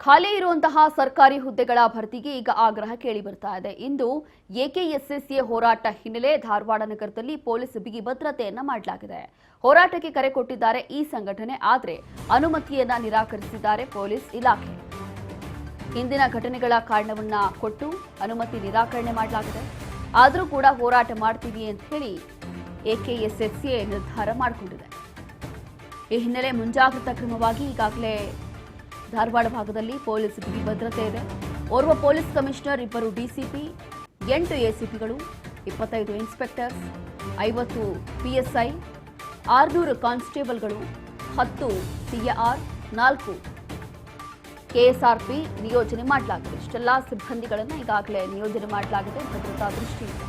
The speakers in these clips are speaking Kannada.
ಖಾಲಿ ಇರುವಂತಹ ಸರ್ಕಾರಿ ಹುದ್ದೆಗಳ ಭರ್ತಿಗೆ ಈಗ ಆಗ್ರಹ ಕೇಳಿ ಬರ್ತಾ ಇದೆ. ಇಂದು ಎಕೆಎಸ್ಎಸ್ಎ ಹೋರಾಟ ಹಿನ್ನೆಲೆ ಧಾರವಾಡ ನಗರದಲ್ಲಿ ಪೊಲೀಸ್ ಬಿಗಿ ಭದ್ರತೆಯನ್ನ ಮಾಡಲಾಗಿದೆ. ಹೋರಾಟಕ್ಕೆ ಕರೆ ಕೊಟ್ಟಿದ್ದಾರೆ ಈ ಸಂಘಟನೆ, ಆದರೆ ಅನುಮತಿಯನ್ನ ನಿರಾಕರಿಸಿದ್ದಾರೆ ಪೊಲೀಸ್ ಇಲಾಖೆ. ಹಿಂದಿನ ಘಟನೆಗಳ ಕಾರಣವನ್ನ ಕೊಟ್ಟು ಅನುಮತಿ ನಿರಾಕರಣೆ ಮಾಡಲಾಗಿದೆ. ಆದರೂ ಕೂಡ ಹೋರಾಟ ಮಾಡ್ತೀವಿ ಅಂತ ಹೇಳಿ ಎಕೆಎಸ್ಎಸ್ಎ ನಿರ್ಧಾರ ಮಾಡಿಕೊಂಡಿದೆ. ಈ ಹಿನ್ನೆಲೆ ಮುಂಜಾಗ್ರತಾ ಕ್ರಮವಾಗಿ ಈಗಾಗಲೇ ಧಾರವಾಡ ಭಾಗದಲ್ಲಿ ಪೊಲೀಸ್ ಬಿಗಿ ಭದ್ರತೆ ಇದೆ. ಓರ್ವ police commissioner, 2 DCP, 8 ಎಸಿಪಿಗಳು, 25 inspectors, 50 PSI, 600 ಕಾನ್ಸ್ಟೇಬಲ್ಗಳು, 10 CAR, 4 KSRP ನಿಯೋಜನೆ ಮಾಡಲಾಗಿದೆ. ಇಷ್ಟೆಲ್ಲ ಸಿಬ್ಬಂದಿಗಳನ್ನು ಈಗಾಗಲೇ ನಿಯೋಜನೆ ಮಾಡಲಾಗಿದೆ ಭದ್ರತಾ ದೃಷ್ಟಿಯಿಂದ.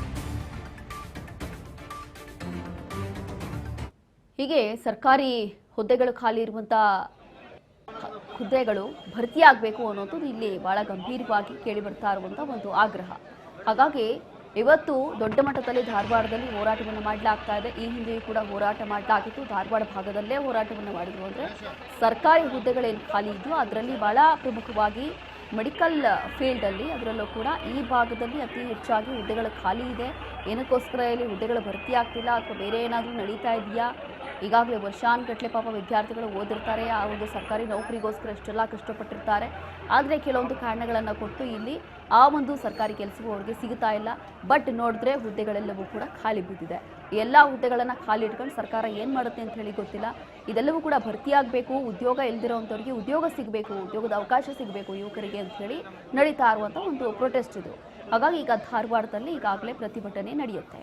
ಹೀಗೆ ಸರ್ಕಾರಿ ಹುದ್ದೆಗಳು ಖಾಲಿ ಇರುವಂತಹ ಹುದ್ದೆಗಳು ಭರ್ತಿಯಾಗಬೇಕು ಅನ್ನೋದು ಇಲ್ಲಿ ಬಹಳ ಗಂಭೀರವಾಗಿ ಕೇಳಿ ಬರ್ತಾ ಇರುವಂತಹ ಒಂದು ಆಗ್ರಹ. ಹಾಗಾಗಿ ಇವತ್ತು ದೊಡ್ಡ ಮಟ್ಟದಲ್ಲಿ ಧಾರವಾಡದಲ್ಲಿ ಹೋರಾಟವನ್ನು ಮಾಡಲಾಗ್ತಾ ಇದೆ. ಈ ಹಿಂದೆಯೂ ಕೂಡ ಹೋರಾಟ ಮಾಡಲಾಗಿತ್ತು. ಧಾರವಾಡ ಭಾಗದಲ್ಲೇ ಹೋರಾಟವನ್ನು ಮಾಡಿದ್ರು. ಅಂದರೆ ಸರ್ಕಾರಿ ಹುದ್ದೆಗಳೇನು ಖಾಲಿ ಇದೆಯೋ ಅದರಲ್ಲಿ ಬಹಳ ಪ್ರಮುಖವಾಗಿ ಮೆಡಿಕಲ್ ಫೀಲ್ಡಲ್ಲಿ, ಅದರಲ್ಲೂ ಕೂಡ ಈ ಭಾಗದಲ್ಲಿ ಅತಿ ಹೆಚ್ಚಾಗಿ ಹುದ್ದೆಗಳು ಖಾಲಿ ಇದೆ. ಏನಕ್ಕೋಸ್ಕರ ಇಲ್ಲಿ ಹುದ್ದೆಗಳು ಭರ್ತಿ ಆಗ್ತಿಲ್ಲ ಅಥವಾ ಬೇರೆ ಏನಾದರೂ ನಡೀತಾ ಇದೆಯಾ? ಈಗಾಗಲೇ ವರ್ಷಾನುಗಟ್ಟಲೆ ಪಾಪ ವಿದ್ಯಾರ್ಥಿಗಳು ಓದಿರ್ತಾರೆ, ಆ ಒಂದು ಸರ್ಕಾರಿ ನೌಕರಿಗೋಸ್ಕರ ಇಷ್ಟೆಲ್ಲ ಕಷ್ಟಪಟ್ಟಿರ್ತಾರೆ. ಆದರೆ ಕೆಲವೊಂದು ಕಾರಣಗಳನ್ನು ಕೊಟ್ಟು ಇಲ್ಲಿ ಆ ಒಂದು ಸರ್ಕಾರಿ ಕೆಲಸವೂ ಅವ್ರಿಗೆ ಸಿಗ್ತಾ ಇಲ್ಲ. ಬಟ್ ನೋಡಿದ್ರೆ ಹುದ್ದೆಗಳೆಲ್ಲವೂ ಕೂಡ ಖಾಲಿ ಬಿದ್ದಿದೆ. ಎಲ್ಲ ಹುದ್ದೆಗಳನ್ನು ಖಾಲಿ ಇಟ್ಕೊಂಡು ಸರ್ಕಾರ ಏನು ಮಾಡುತ್ತೆ ಅಂತ ಹೇಳಿ ಗೊತ್ತಿಲ್ಲ. ಇದೆಲ್ಲವೂ ಕೂಡ ಭರ್ತಿಯಾಗಬೇಕು, ಉದ್ಯೋಗ ಇಲ್ದಿರೋವಂಥವ್ರಿಗೆ ಉದ್ಯೋಗ ಸಿಗಬೇಕು, ಉದ್ಯೋಗದ ಅವಕಾಶ ಸಿಗಬೇಕು ಯುವಕರಿಗೆ ಅಂತ ಹೇಳಿ ನಡೀತಾ ಇರುವಂಥ ಒಂದು ಪ್ರೊಟೆಸ್ಟ್ ಇದು. ಹಾಗಾಗಿ ಈಗ ಧಾರವಾಡದಲ್ಲಿ ಈಗಾಗಲೇ ಪ್ರತಿಭಟನೆ ನಡೆಯುತ್ತೆ.